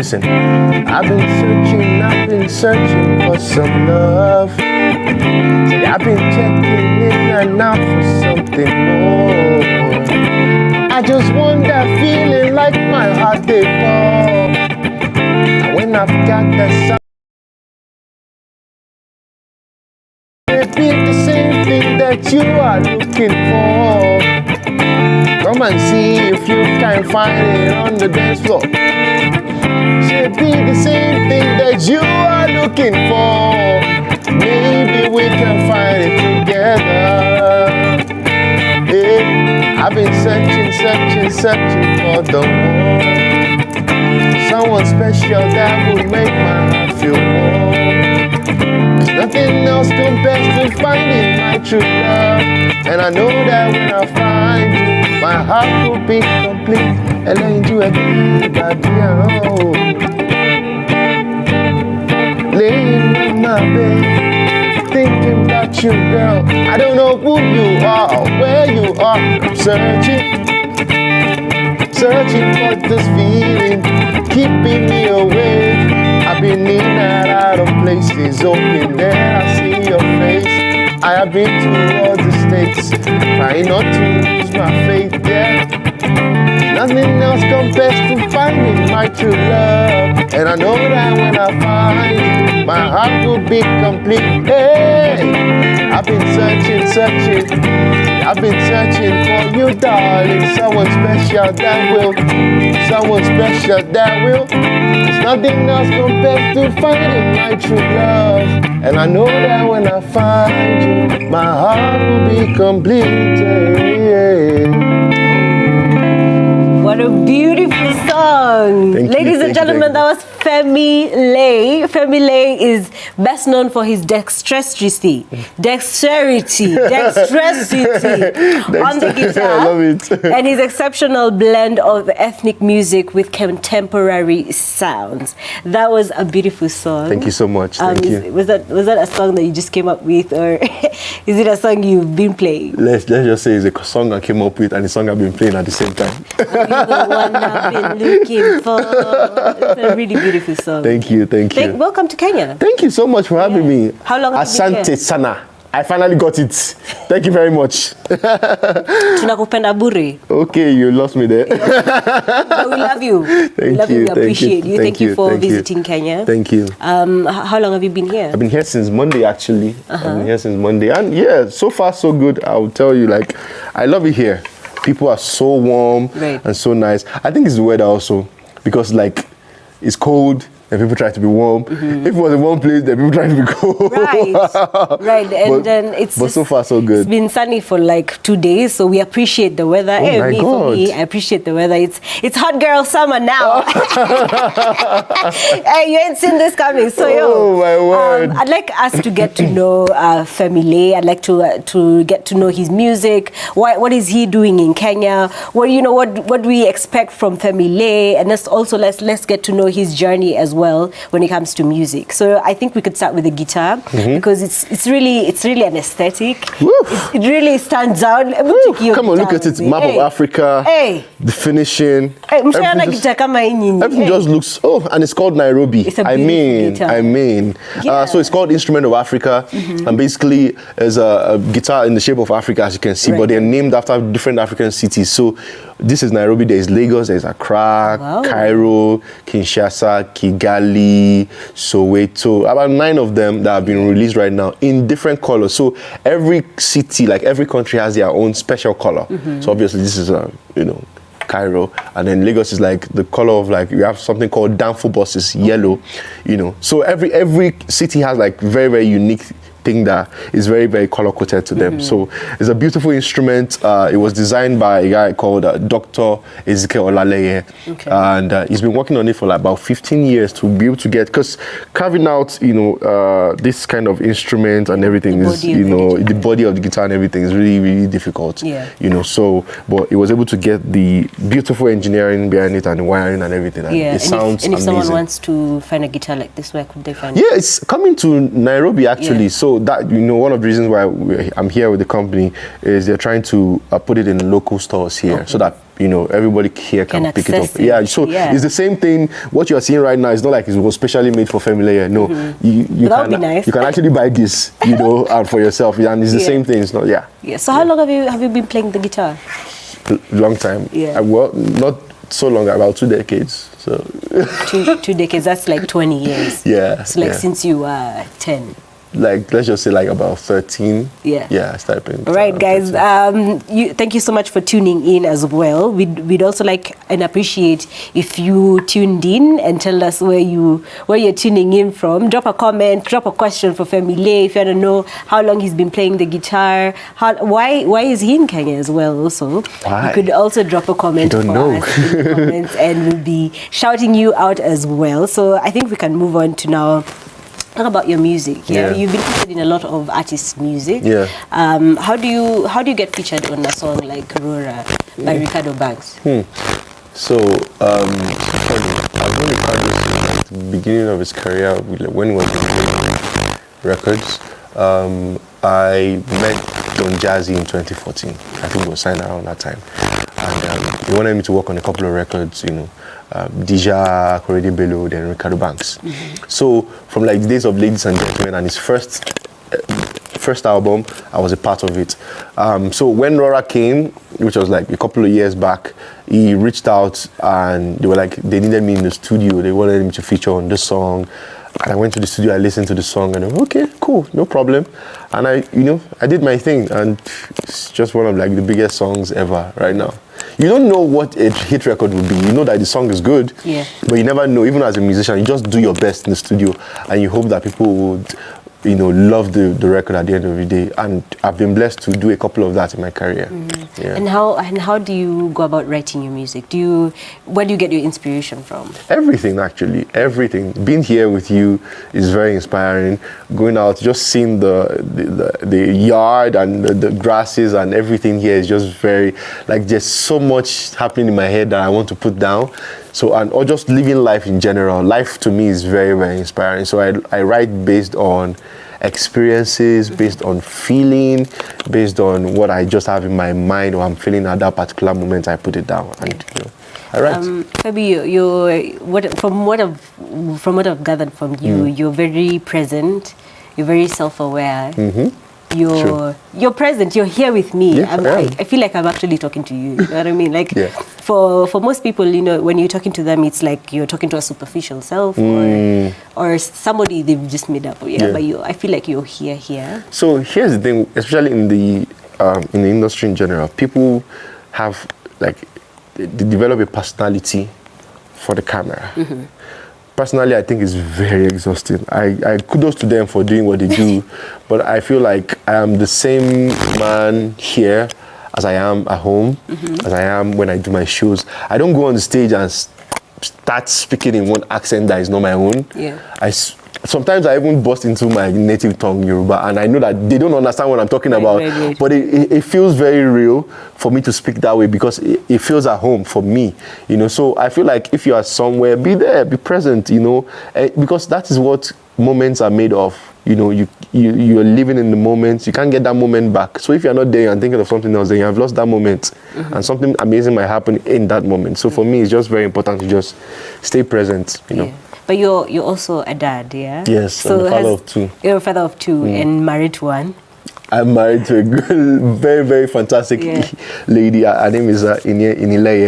Listen, I've been searching for some love. See, I've been checking in and out for something more. I just want that feeling like my heart they pump. And when I've got that sound, it be the same thing that you are looking for. Come and see if you can find it on the dance floor. Should be the same thing that you are looking for. Maybe we can find it together. Hey, I've been searching for the one. Someone special that will make my heart feel warm. Nothing else compares to finding my true love. And I know that when I find you, my heart will be complete. And then you again, laying on my bed, thinking about you, girl. I don't know who you are or where you are. I'm searching for this feeling, keeping me awake. I've been in and out of places, hoping that I see your face. I have been to all the states, trying not to lose my faith, yeah. Nothing else compares to finding my true love. And I know that when I find you, my heart will be complete. Hey, I've been searching. I've been searching for you, darling. Someone special that will. There's nothing else compared to finding my true love. And I know that when I find you, my heart will be complete. What a beautiful song. Ladies and gentlemen, that was Femi Leye. Femi Leye is best known for his dexterity on the guitar. I love it. And his exceptional blend of ethnic music with contemporary sounds. That was a beautiful song. Thank you so much. Thank you. Was that a song that you just came up with, or is it a song you've been playing? Let's just say it's a song I came up with and a song I've been playing at the same time. You're the one I've been looking for. It's a really beautiful song. Thank you. Welcome to Kenya. Thank you so much for having me. How long have you been here? Asante sana. I finally got it. Thank you very much. Tunakupenda bure. Okay, you lost me there. But we love you. We appreciate you. Thank you for visiting Kenya. Thank you. How long have you been here? I've been here since Monday, actually. I've been here since Monday. And yeah, so far so good. I will tell you, like, I love it here. People are so warm and so nice. I think it's the weather also, because like it's cold and people try to be warm. If it was a warm place, then people try to be cold. Right. And then but so far so good. It's been sunny for like 2 days, so we appreciate the weather. For me, I appreciate the weather. It's hot girl summer now. Hey, you ain't seen this coming. So my word. I'd like us to get to know Femi Leye. I'd like to get to know his music. What is he doing in Kenya? What do we expect from Femi Leye? And let's get to know his journey as well when it comes to music. So I think we could start with the guitar because it's really an aesthetic. It really stands out. Come on, look at it. Map of Africa. The finishing. Everything just looks. And it's called Nairobi. It's a beautiful guitar. So it's called Instrument of Africa, and basically there's a guitar in the shape of Africa, as you can see, but they're named after different African cities. So this is Nairobi. There's Lagos. There's Accra, Cairo, Kinshasa, Kigali, Soweto. About 9 of them that have been released right now in different colors. So every city, like every country, has their own special color. So obviously this is Cairo, and then Lagos is like the color of, like, you have something called Danfo buses, yellow, So every city has like very, very unique thing that is very, very color-coded to them. So it's a beautiful instrument. It was designed by a guy called Dr. Ezekiel Olaleye. And he's been working on it for like about 15 years to be able to get, because carving out, this kind of instrument and everything is, the body of the guitar and everything is really, really difficult. But he was able to get the beautiful engineering behind it and the wiring and everything. And it sounds amazing. If someone wants to find a guitar like this, where could they find it? Yeah, it's coming to Nairobi, actually. So So that, one of the reasons why I'm here with the company is they're trying to put it in local stores here, so that everybody here can pick it up. Yeah, so it's the same thing. What you are seeing right now is not like it was specially made for Femi Leye. No, you can actually buy this, and for yourself, and it's the same thing. It's not, Yeah. So how long have you been playing the guitar? Long time. Yeah. Well, not so long, about 2 decades. So 2 decades. That's like 20 years. Yeah. So since you were 10. Like, let's just say like about 13. Yeah. I started playing. All right, guys. Thank you so much for tuning in as well. We'd also like and appreciate if you tuned in and tell us where you're tuning in from. Drop a comment, drop a question for Femi Leye if you want to know how long he's been playing the guitar. Why is he in Kenya as well? Also, why? You could also drop a comment for us in the comments, and we'll be shouting you out as well. So I think we can move on to now. Talk about your music. Yeah, you've been featured in a lot of artists' music. Yeah. How do you get featured on a song like Rora by Reekado Banks? So I've known Ricardo since the beginning of his career when he was in records. I met Don Jazzy in 2014. I think we were signed around that time, and he wanted me to work on a couple of records. Dija, Korede Bello, then Reekado Banks. So from like the days of Ladies and Gentlemen and his first album, I was a part of it. So when Rora came, which was like a couple of years back, he reached out and they needed me in the studio. They wanted me to feature on this song. And I went to the studio, I listened to the song, and I went, okay, cool, no problem. And I did my thing, and it's just one of like the biggest songs ever right now. You don't know what a hit record would be. You know that the song is good, but you never know. Even as a musician, you just do your best in the studio, and you hope that people would, love the record at the end of the day. And I've been blessed to do a couple of that in my career. Yeah. And how do you go about writing your music? Where do you get your inspiration from? Everything, actually, everything. Being here with you is very inspiring. Going out, just seeing the yard and the grasses and everything here is just very, like, there's so much happening in my head that I want to put down. So, or just living life in general. Life to me is very, very inspiring. So I write based on experiences, based on feeling, based on what I just have in my mind or I'm feeling at that particular moment. I put it down, and I write. Femi, from what I've gathered from you, you're very present. You're very self-aware. You're present. You're here with me. Yeah, I feel like I'm actually talking to you. You know what I mean? Like for most people, when you're talking to them, it's like you're talking to a superficial self or somebody they've just made up. But I feel like you're here. So here's the thing, especially in the industry in general, people have they develop a personality for the camera. Personally, I think it's very exhausting. I kudos to them for doing what they do, but I feel like I am the same man here as I am at home, as I am when I do my shows. I don't go on the stage and start speaking in one accent that is not my own. Sometimes I even burst into my native tongue, Yoruba, and I know that they don't understand what I'm talking about, but it feels very real for me to speak that way because it feels at home for me, So I feel like if you are somewhere, be there, be present, because that is what moments are made of. You're living in the moment. You can't get that moment back. So if you're not there and thinking of something else, then you have lost that moment, and something amazing might happen in that moment. So for me, it's just very important to just stay present, But you're also a dad, yeah? Yes, so I'm a father of two. You're a father of two and married to one? I'm married to a girl, very, very fantastic lady. Her name is Leye,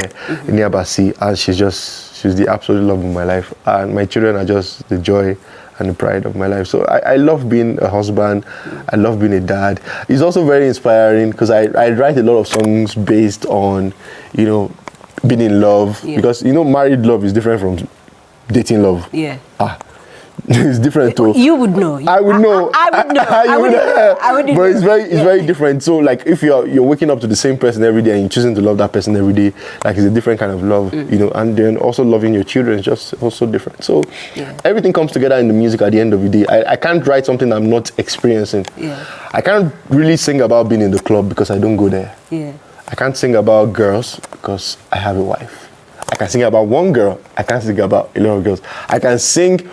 Basi, and she's the absolute love of my life. And my children are just the joy and the pride of my life. So I love being a husband. I love being a dad. It's also very inspiring because I write a lot of songs based on, being in love. Because, married love is different from dating love. It's different too. You would know. I would know. I would know. I would know. But it's very different. So like if you're waking up to the same person every day and you're choosing to love that person every day, like it's a different kind of love, and then also loving your children is just also different. So everything comes together in the music at the end of the day. I can't write something I'm not experiencing. I can't really sing about being in the club because I don't go there. I can't sing about girls because I have a wife. I can sing about one girl. I can't sing about a lot of girls. I can sing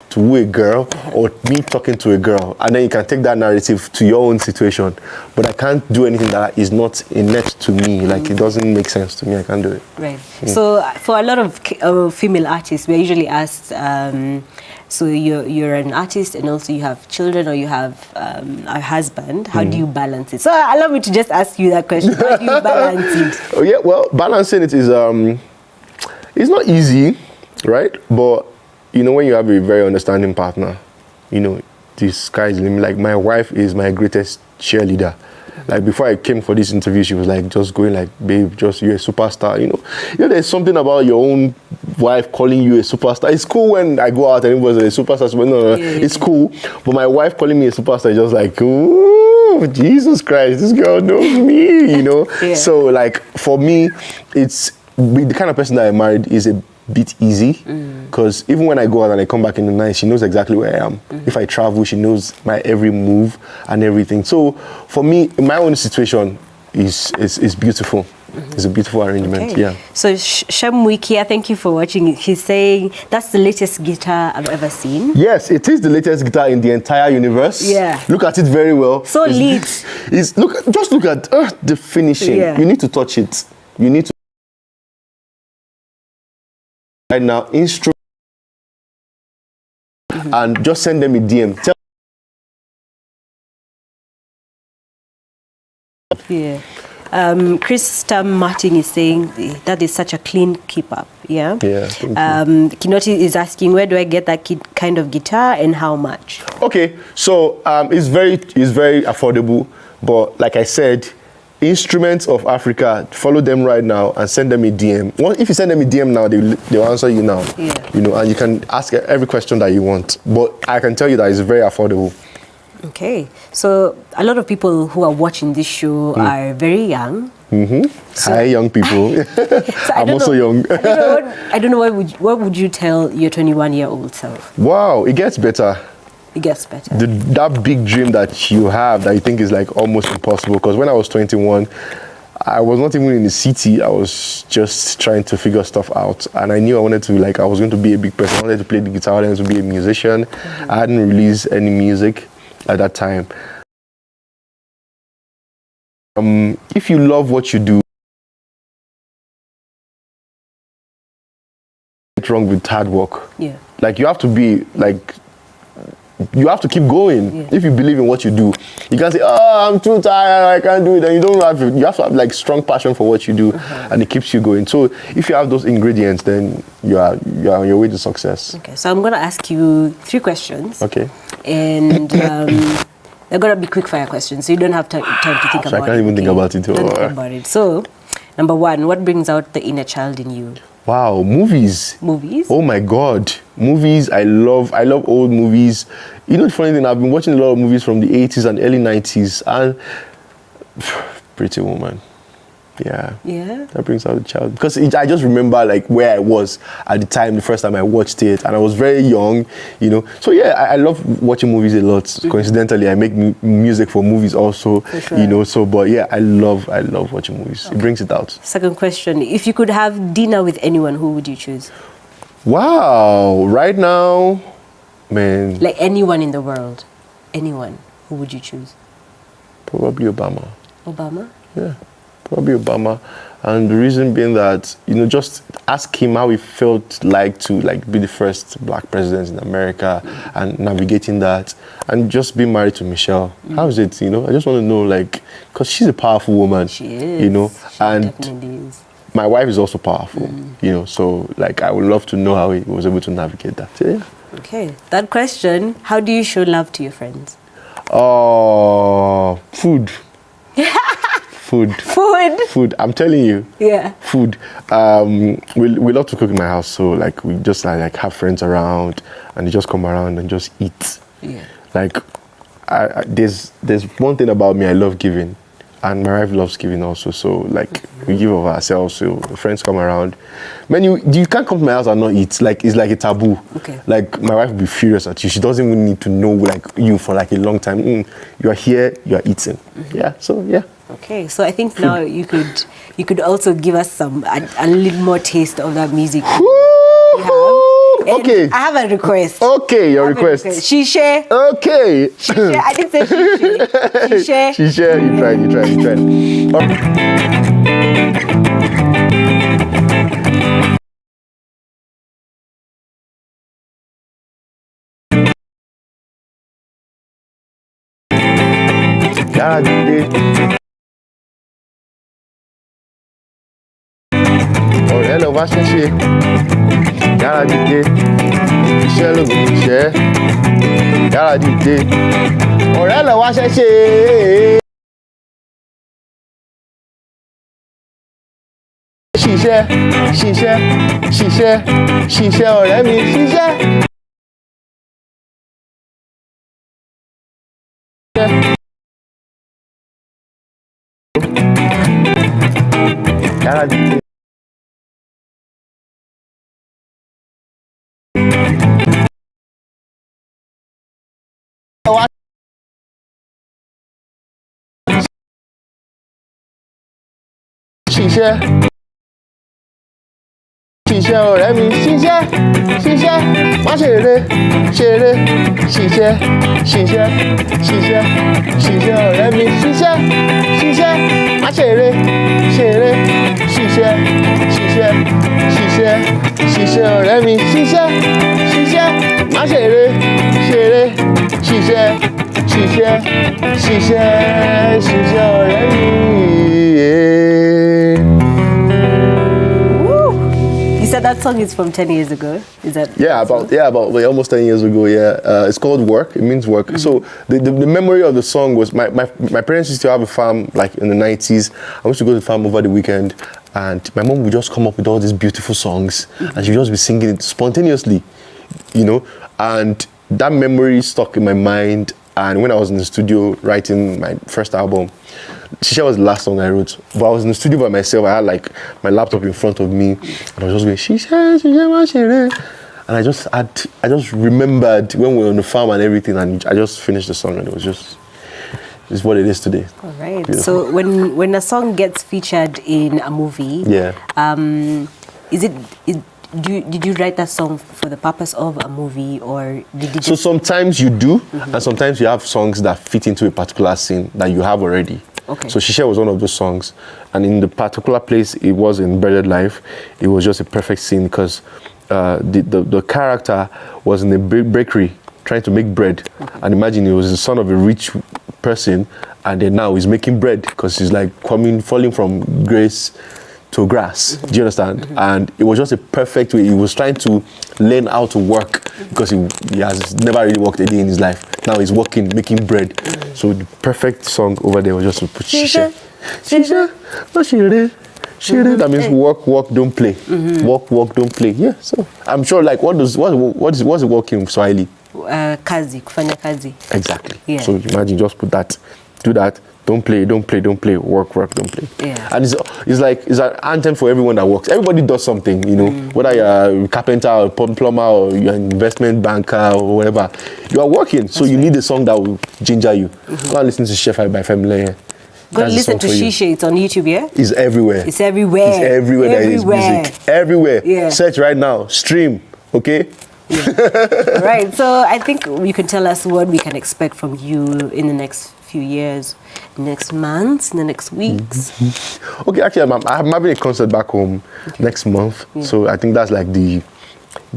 to woo a girl or me talking to a girl, and then you can take that narrative to your own situation. But I can't do anything that is not innate to me. Like it doesn't make sense to me. I can't do it. Right. So for a lot of female artists, we're usually asked. So you're an artist and also you have children or you have a husband. How do you balance it? So allow me to just ask you that question. How do you balance it? Oh yeah, well, balancing it is it's not easy, right? But you know, when you have a very understanding partner, you know, the sky's the limit. Like my wife is my greatest cheerleader. Like before I came for this interview, she was like just going like, babe, just you're a superstar. You know, there's something about your own wife calling you a superstar. It's cool when I go out and everybody's a superstar. But no, it's cool. But my wife calling me a superstar is just like, ooh, Jesus Christ, this girl knows me, you know? So like for me, it's the kind of person that I married is a bit easy because even when I go out and I come back in the night, she knows exactly where I am. If I travel, she knows my every move and everything. So for me, my own situation is beautiful. It's a beautiful arrangement. Yeah. So Shem Wikia, thank you for watching. He's saying that's the latest guitar I've ever seen. Yes, it is the latest guitar in the entire universe. Yeah. Look at it very well. So lit. Just look at the finishing. Yeah. You need to touch it. You need to. Right now, instrument and just send them a DM. Chris Martin is saying that is such a clean keep up. Yeah. Kinoti is asking, where do I get that kind of guitar and how much? Okay, so it's very affordable, but like I said, Instruments of Africa, follow them right now and send them a DM. If you send them a DM now, they'll answer you now. You know, and you can ask every question that you want. But I can tell you that it's very affordable. Okay, so a lot of people who are watching this show are very young. So, hi, young people. So I'm also young. I don't know what would you tell your 21-year-old self? Wow, it gets better. It gets better. That big dream that you have that you think is like almost impossible. Because when I was 21, I was not even in the city. I was just trying to figure stuff out. And I knew I wanted to, I was going to be a big person. I wanted to play the guitar. I wanted to be a musician. I hadn't released any music at that time. If you love what you do, what's wrong with hard work? Yeah. You have to be you have to keep going. If you believe in what you do. You can't say, oh, I'm too tired, I can't do it. And you have to have strong passion for what you do, and it keeps you going. So if you have those ingredients, then you're on your way to success. Okay, so I'm going to ask you 3 questions. Okay. And they're going to be quick fire questions, so you don't have time to think about it. So I can't even think about it. Don't think about it. So, number 1, what brings out the inner child in you? Wow, movies. Movies? Oh my God, movies. I love old movies. You know the funny thing, I've been watching a lot of movies from the 80s and early 90s, and Pretty Woman. Yeah. That brings out the child. Because I just remember where I was at the time, the first time I watched it, and I was very young, you know. So yeah, I love watching movies a lot. Coincidentally, I make music for movies also, you know. So, but yeah, I love watching movies. Okay. It brings it out. Second question: if you could have dinner with anyone, who would you choose? Wow! Right now, man. Anyone in the world, anyone. Who would you choose? Probably Obama. Obama? Yeah. Probably Obama, and the reason being that, you know, just ask him how he felt to be the first black president in America and navigating that, and just being married to Michelle. How is it, you know? I just want to know, because she's a powerful woman. She is. You know, and definitely is. My wife is also powerful, you know, so I would love to know how he was able to navigate that. Yeah. Okay, third question: how do you show love to your friends? Oh, food. Food. I'm telling you. Yeah. Food. We love to cook in my house, so we just have friends around, and they just come around and just eat. Yeah. There's one thing about me, I love giving, and my wife loves giving also. So we give of ourselves. So friends come around. Man, you can't come to my house and not eat. It's like a taboo. Okay. My wife will be furious at you. She doesn't even need to know you for a long time. You are here. You are eating. Yeah. So yeah. Okay, so I think now you could also give us a little more taste of that music you have. Okay. I have a request. Okay, your request. Shisha. Okay. Shisha. I didn't say shisha. Shisha. You tried. Yàrá dìde. Ọ̀rẹ́ lọ wá ṣẹ́ṣe. Yàrá dìde. Iṣẹ́ ló gbé iṣẹ́. Yàrá dìde. Ọ̀rẹ́ lọ wá ṣẹ́ṣe. Ṣiṣẹ́ ọ̀rẹ́ mi ṣiṣẹ́. Yàrá dìde. Ṣiṣẹ́ ọ̀rẹ́ mi ṣiṣẹ́ má ṣeré ṣiṣẹ́ ọ̀rẹ́ mi ṣiṣẹ́ má ṣeré ṣiṣẹ́ ọ̀rẹ́ mi ṣiṣẹ́ má ṣeré ṣiṣẹ́ ọ̀rẹ́ mi. That song is from 10 years ago. Is that? About almost 10 years ago. It's called Work. It means work. So the memory of the song was my parents used to have a farm like in the 90s. I used to go to the farm over the weekend, and my mom would just come up with all these beautiful songs, and she would just be singing it spontaneously, and that memory stuck in my mind. And when I was in the studio writing my first album, Shisha was the last song I wrote. But I was in the studio by myself. I had like my laptop in front of me, and I was just going Shisha. And I just remembered when we were on the farm and everything, and I just finished the song, and it was just it's what it is today. All right. Beautiful. So when a song gets featured in a movie, did you write that song for the purpose of a movie, or did you? So sometimes you do, and sometimes you have songs that fit into a particular scene that you have already. Okay. So Shisha was one of those songs, and in the particular place it was in Breaded Life, it was just a perfect scene because the character was in a bakery trying to make bread, and imagine he was the son of a rich person, and then now he's making bread because he's like falling from grace to grass. Do you understand? And it was just a perfect way. He was trying to learn how to work because he has never really worked a day in his life. Now he's working, making bread. So the perfect song over there was just to put Shisha. That means work, don't play. Work, don't play. Yeah. So I'm sure. Like, what's work in Swahili? Kazi, kufanya kazi. Exactly. Yeah. So imagine, just put that, do that. Don't play, work, don't play. Yeah. And it's an anthem for everyone that works. Everybody does something, whether you're a carpenter or a plumber or you're an investment banker or whatever. You are working, so you need a song that will ginger you. Go and listen to Chef by Femi Leye. Go and listen to Shisha, it's on YouTube, yeah? It's everywhere. It's everywhere. It's everywhere there is music. Everywhere. Yeah. Search right now, stream, okay? Yeah. Right, so I think you can tell us what we can expect from you in the next few years, next months, in the next weeks. Okay, actually, I'm having a concert back home next month. Yeah. So I think that's like the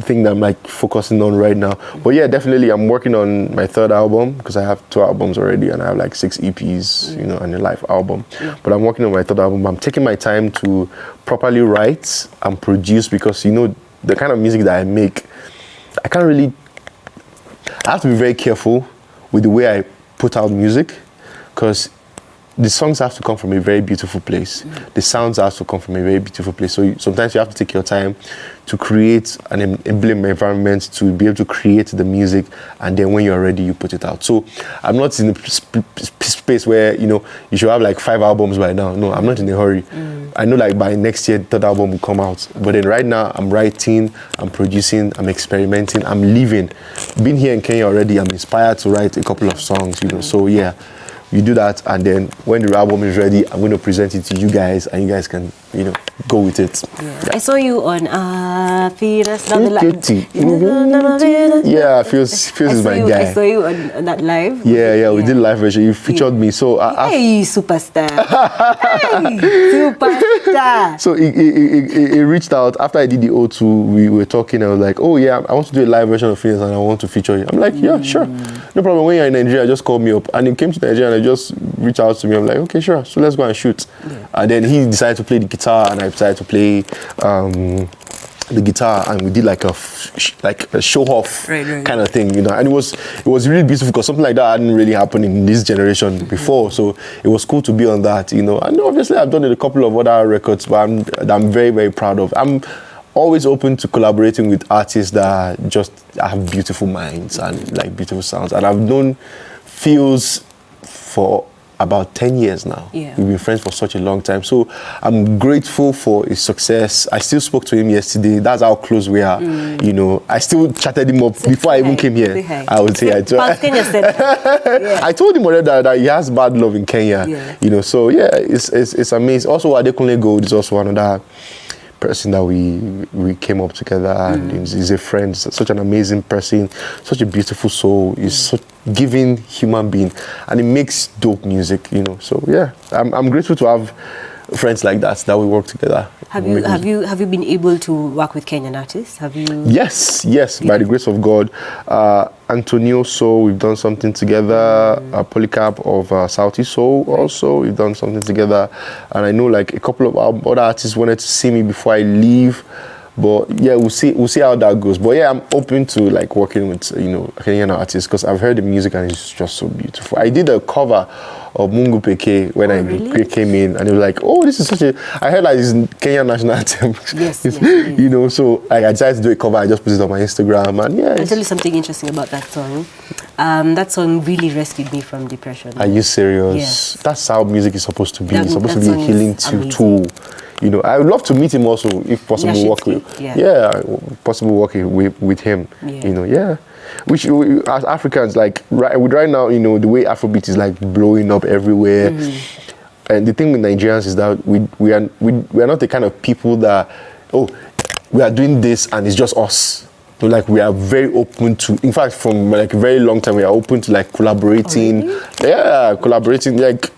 thing that I'm like focusing on right now. But yeah, definitely I'm working on my third album because I have 2 albums already and I have like 6 EPs, and a live album. Yeah. But I'm working on my third album. I'm taking my time to properly write and produce because, the kind of music that I make, I have to be very careful with the way I put out music because the songs have to come from a very beautiful place. The sounds have to come from a very beautiful place. So sometimes you have to take your time to create an emblem environment to be able to create the music, and then when you're ready, you put it out. So I'm not in a space where, you should have like 5 albums by now. No, I'm not in a hurry. I know like by next year, the 3rd album will come out. But then right now, I'm writing, I'm producing, I'm experimenting, I'm living. Being here in Kenya already, I'm inspired to write a couple of songs, So yeah. You do that, and then when the album is ready, I'm going to present it to you guys, and you guys can go with it. Yeah. I saw you on Fearless. Yeah, feels is my guy. I saw you on that live. Yeah, we did a live version. You featured me, so hey, superstar! Hey, superstar! So he reached out after I did the O2. We were talking. I was like, oh yeah, I want to do a live version of Fearless and I want to feature you. I'm like, yeah, sure, no problem. When you're in Nigeria, just call me up. And he came to Nigeria and I just reached out to me. I'm like, okay, sure. So let's go and shoot. Yeah. And then he decided to play the guitar and I decided to play the guitar, and we did like a show off kind of thing, and it was really beautiful because something like that hadn't really happened in this generation before. So it was cool to be on that, and obviously I've done a couple of other records, but I'm very, very proud of. I'm always open to collaborating with artists that just have beautiful minds and like beautiful sounds, and I've known Feels for about 10 years now. Yeah. We've been friends for such a long time. So I'm grateful for his success. I still spoke to him yesterday. That's how close we are. I still chatted him up before I even came here. I would say I told him already that he has bad love in Kenya. Yeah. So yeah, it's amazing. Also, Adekunle Gold is also another person that we came up together, and he's a friend, such an amazing person, such a beautiful soul. He's such giving human being, and he makes dope music, So yeah, I'm grateful to have friends like that we work together. Have you been able to work with Kenyan artists? Have you? Yes, by the grace of God. Antonio Soul, we've done something together. Polycarp of Southeast Soul also, we've done something together. And I know like a couple of our other artists wanted to see me before I leave. But yeah, we'll see how that goes. But yeah, I'm open to like working with Kenyan artists because I've heard the music and it's just so beautiful. I did a cover of Mungu Peke when I came in, and it was like, oh, this is such a. I heard like this Kenyan national anthem. Yes. So I decided to do a cover. I just put it on my Instagram, and yeah. I'll tell you something interesting about that song. That song really rescued me from depression. Are you serious? Yes. That's how music is supposed to be. It's supposed to be a healing tool. I would love to meet him also, if possible, work with him. Yeah. Which as Africans, like right now, the way Afrobeat is like blowing up everywhere. And the thing with Nigerians is that we are not the kind of people that we are doing this and it's just us. So like we are very open to, in fact, from like a very long time, we are open to like collaborating. Oh, really? Yeah, collaborating like.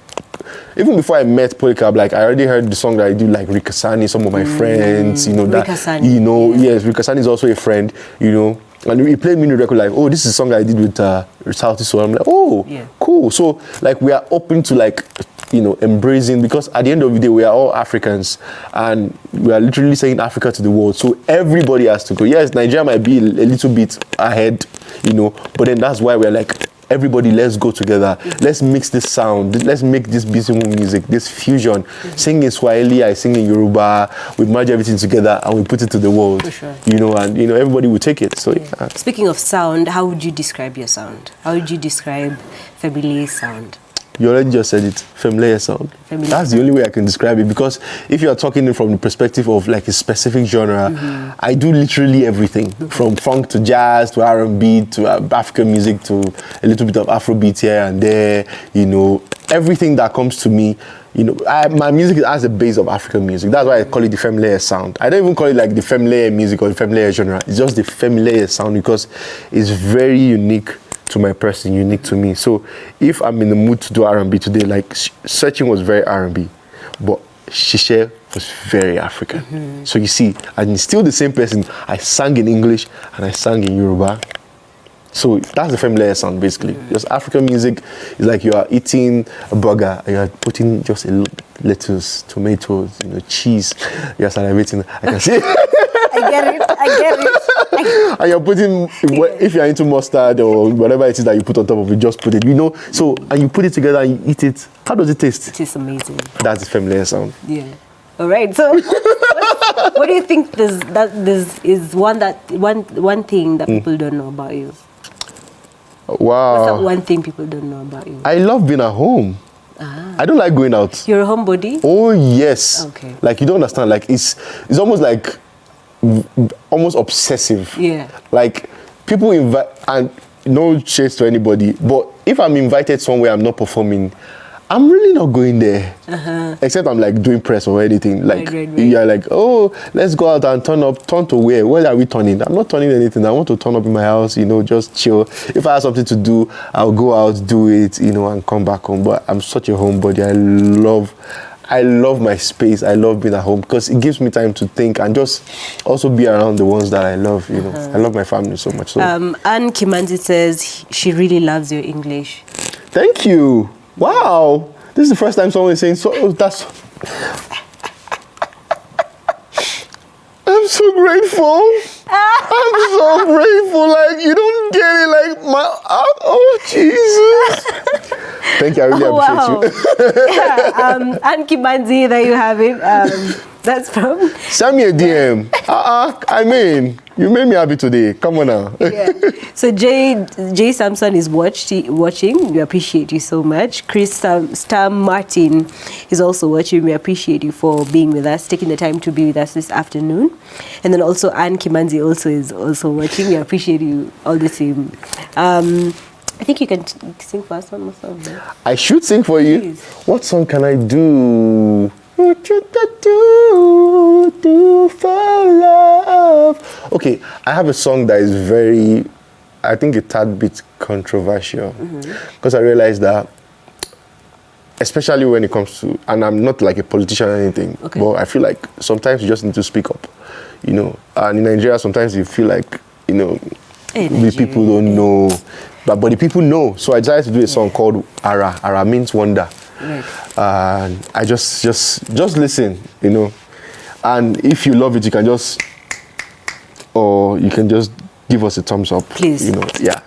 Even before I met Polycarp, like I already heard the song that I do, like Rikasani, some of my friends, Rikasani, yes, Rikasani is also a friend, and he played me the record like, oh, this is a song I did with Southeast Soul. I'm like, oh, cool. So like we are open to like, embracing, because at the end of the day, we are all Africans and we are literally saying Africa to the world. So everybody has to go. Yes, Nigeria might be a little bit ahead, but then that's why we're like, everybody, let's go together. Let's mix this sound. Let's make this beautiful music, this fusion. Sing in Swahili, I sing in Yoruba. We merge everything together and we put it to the world. For sure. And everybody will take it. So yeah. Speaking of sound, how would you describe your sound? How would you describe Femi Leye's sound? You already just said it, Femi Leye sound. That's the only way I can describe it, because if you are talking from the perspective of like a specific genre, I do literally everything, from funk to jazz to R&B to African music to a little bit of Afrobeat here and there, everything that comes to me. My music has a base of African music. That's why I call it the Femi Leye sound. I don't even call it like the Femi Leye music or the Femi Leye genre. It's just the Femi Leye sound, because it's very unique to my person, unique to me. So if I'm in the mood to do R&B today, like Searching was very R&B, but Shishe was very African. So you see, and it's still the same person. I sang in English and I sang in Yoruba. So that's the Femi Leye sound, basically. Just African music is like you are eating a burger and you are putting just a lettuce, tomatoes, cheese. You're salivating. I can see. I get it. And you're putting, if you're into mustard or whatever it is that you put on top of it, just put it, So, and you put it together and you eat it. How does it taste? It tastes amazing. That's the Femi Leye sound. Yeah. All right. So, what do you think this is one thing that people don't know about you? Wow. What's that one thing people don't know about you? I love being at home. I don't like going out. You're a homebody? Oh, yes. Okay. Like, you don't understand. Like, it's almost like, almost obsessive. Yeah. Like, people invite, and no shades to anybody, but if I'm invited somewhere I'm not performing, I'm really not going there. Except I'm like doing press or anything. Like, Right. you're like, oh, let's go out and turn up. Turn to where? Where are we turning? I'm not turning anything. I want to turn up in my house, just chill. If I have something to do, I'll go out, do it, and come back home. But I'm such a homebody. I love my space. I love being at home because it gives me time to think and just also be around the ones that I love. I love my family so much. So. Anne Kimanzi says she really loves your English. Thank you. Wow. This is the first time someone is saying so. That's. I'm so grateful. I'm so grateful. Like, you don't get it. Like, oh, Jesus. Thank you. I really appreciate you. Yeah, Anne Kimanzi, there you have it. That's from... Send me a DM. I mean, you made me happy today. Come on now. Yeah. So Jay Samson is watching. We appreciate you so much. Chris Stam Martin is also watching. We appreciate you for being with us, taking the time to be with us this afternoon. And then also Anne Kimanzi is also watching. We appreciate you all the same. I think you can sing for us one more song. Right? I should sing for you. Please. What song can I do? What you do for love? Okay, I have a song that is very, I think a tad bit controversial. Because I realized that, especially when it comes to, and I'm not like a politician or anything, but I feel like sometimes you just need to speak up, And in Nigeria, sometimes you feel like, the people don't know. But the people know. So I decided to do a song called Ara. Ara means wonder. Right. And I just listen, And if you love it, you can just give us a thumbs up. Please. Yeah.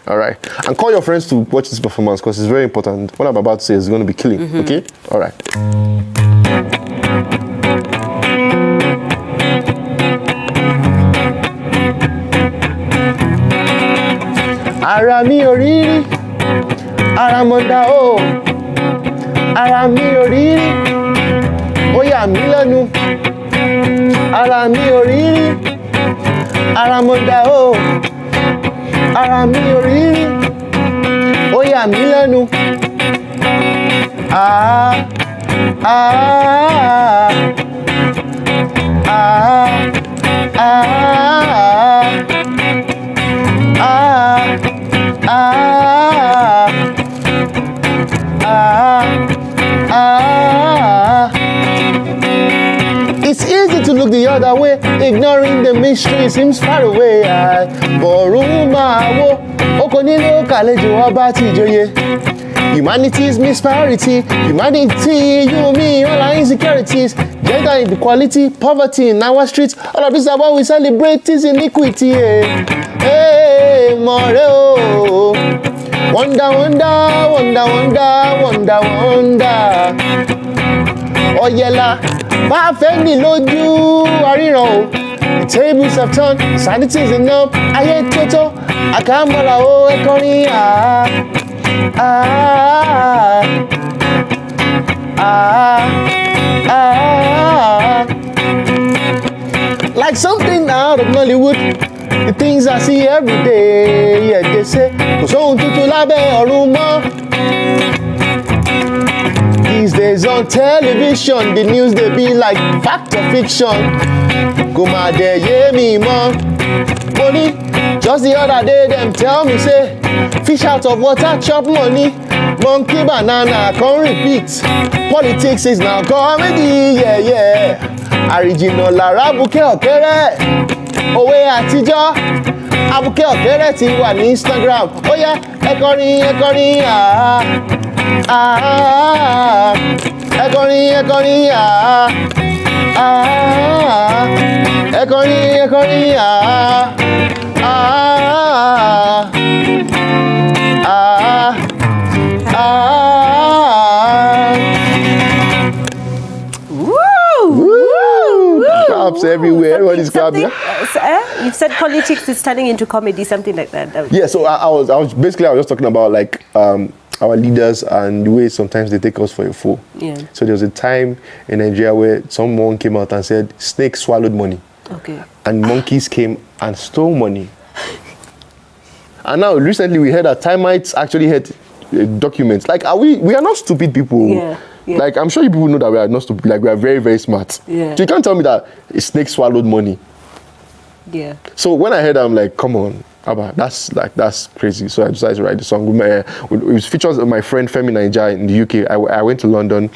All right. And call your friends to watch this performance because it's very important. What I'm about to say is going to be killing. Okay? All right. Ara mi oriri, ara monda o. Ara mi oriri, ó yà mí lẹ́nu. Ara mi oriri, ara monda o. Ara mi oriri, ó yà mí lẹ́nu. Ah, ah, ah, ah, It's easy to look the other way, ignoring the mystery seems far away. Humanity's misparity, humanity, you, me, all our insecurities, gender inequality, poverty in our streets, all of this are what we celebrate is iniquity. Hey, more, oh. Wonder, wonder, wonder, wonder, wonder, wonder. Oh, yella, bá fẹ́ mi lójú àríran o. The tables have turned, sanity is enough, ayé tótó, àkàmọ́ra o, ẹ̀kọrin ah. Ah, ah, ah. Like something out of Nollywood, the things I see every day. Yeah, they say, kò sóhun tuntun lábẹ́ ọ̀run mọ́. These days on television, the news they be like fact or fiction. Kò má dẹ̀ yé mi mọ́. Money, just the other day them tell me say, fish out of water chop money. Monkey banana can't repeat. Politics is now comedy, yeah. Original lára Bùkẹ́ Ọ̀kẹ́rẹ́. Òwe àtijọ́, Abùkẹ́ Ọ̀kẹ́rẹ́ ti wà ní Instagram. Ó yá, ẹ̀kọrin ah. Ah, ẹ̀kọrin ah. Ah, ẹ̀kọrin ah. Ah, ah, ah. Woo! Claps everywhere. Everybody's clapping. You said politics is turning into comedy, something like that. Yeah. So I was just talking about like our leaders and the way sometimes they take us for a fool. Yeah. So there was a time in Nigeria where someone came out and said snakes swallowed money. Okay. And monkeys came and stole money. And now recently we heard that termites actually ate documents. Like, we are not stupid people. Yeah. Yeah. Like, I'm sure you people know that we are not stupid. Like, we are very, very smart. Yeah. So you can't tell me that a snake swallowed money. Yeah. So when I heard that, I'm like, come on, Abba, that's crazy. So I decided to write the song. It was features of my friend Femi Leye in the UK. I went to London,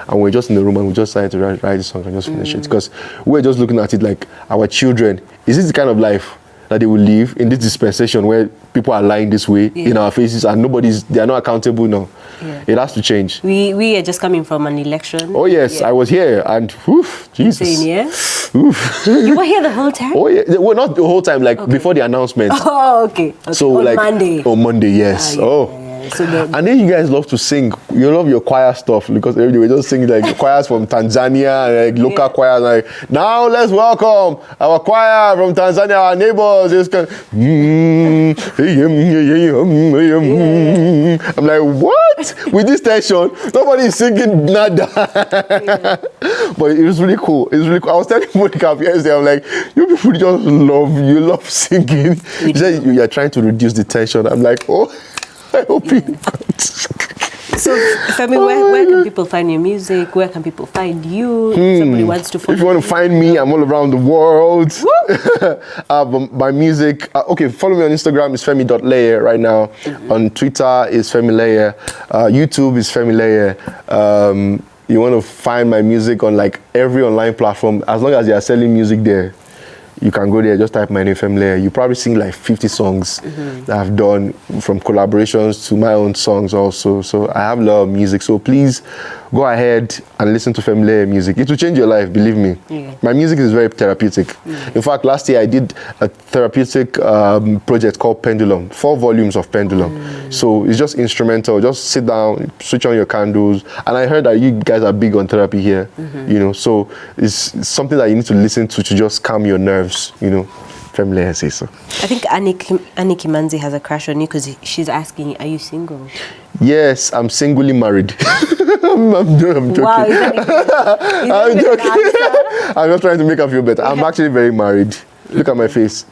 and we were just in the room, and we just decided to write the song and just finish it. Because we were just looking at it like, our children, is this the kind of life that they will live in this dispensation where people are lying this way in our faces and they are not accountable now? Yeah. It has to change. We are just coming from an election. Oh yes, I was here, and Jesus. Insane, yeah? You were here the whole time? Oh yeah, well, not the whole time, like before the announcement. Oh, okay. So on like Monday. On Monday, yes. So and then you guys love to sing. You love your choir stuff because they were just singing like choirs from Tanzania, like local choirs. Like, now let's welcome our choir from Tanzania, our neighbors. Just I'm like, what? With this tension, nobody is singing nada. But it was really cool. It was really cool. I was telling Monica yesterday, I'm like, you people just love singing. You said you are trying to reduce the tension. I'm like, oh. I hope you got. So, Femi, where can people find your music? Where can people find you? If somebody wants to follow If you want to find me, I'm all around the world. My music, okay, follow me on Instagram, it's Femi.Leye right now. On Twitter, is Femi Leye. YouTube is Femi Leye. You want to find my music on like every online platform, as long as they are selling music there. You can go there, just type my name, Femi Leye. You probably sing like 50 songs that I've done, from collaborations to my own songs also. So I have a lot of music. So please go ahead and listen to Femi Leye music. It will change your life, believe me. Yeah. My music is very therapeutic. In fact, last year I did a therapeutic project called Pendulum, 4 volumes of Pendulum. So it's just instrumental. Just sit down, switch on your candles. And I heard that you guys are big on therapy here, you know. So it's something that you need to listen to just calm your nerves. You know, Femi Leye says so. I think Annie Kimanzi has a crush on you because she's asking, are you single? Yes, I'm singly married. I'm joking. Wow, I'm joking. I'm not trying to make her feel better. I'm actually very married. Look at my face.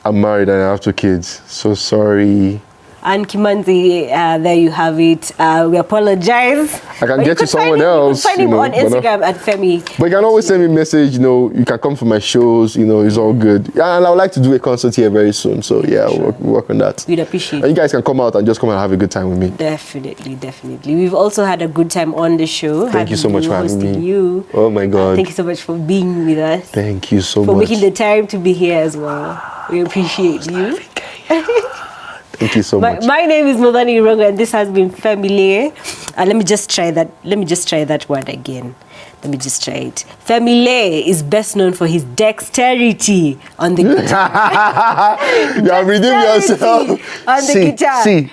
I'm married and I have 2 kids. So sorry. And Kimanzi, there you have it. We apologize. I can get you someone else. You can find him on Instagram at Femi. But you can always send me a message, you know, you can come for my shows, you know, it's all good. And I would like to do a concert here very soon. So yeah, we'll work on that. We'd appreciate it. And you guys can come out and just come and have a good time with me. Definitely, definitely. We've also had a good time on the show. Thank you so much for having me. You. Oh my God. Thank you so much for being with us. Thank you so much. For making the time to be here as well. We appreciate you. Thank you so much. My name is Modani Rongo, and this has been Femi Leye. Let me just try that word again. Let me just try it. Femi Leye is best known for his dexterity on the guitar. You have redeemed yourself. On the guitar. See,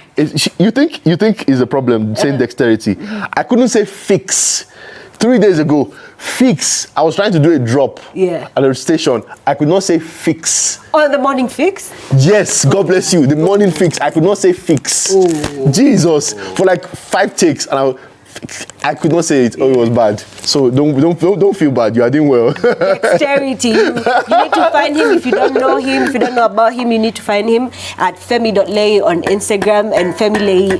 you think is a problem saying dexterity. I couldn't say fix. 3 days ago, fix. I was trying to do a drop at the station. I could not say fix. Oh, the morning fix? Yes, God bless you. The morning fix. I could not say fix. Oh. Jesus. For like 5 takes, and I could not say it. Oh, it was bad. So don't feel bad. You are doing well. Dexterity. You need to find him. If you don't know him, if you don't know about him, you need to find him at Femi.Leye on Instagram and Femi Leye.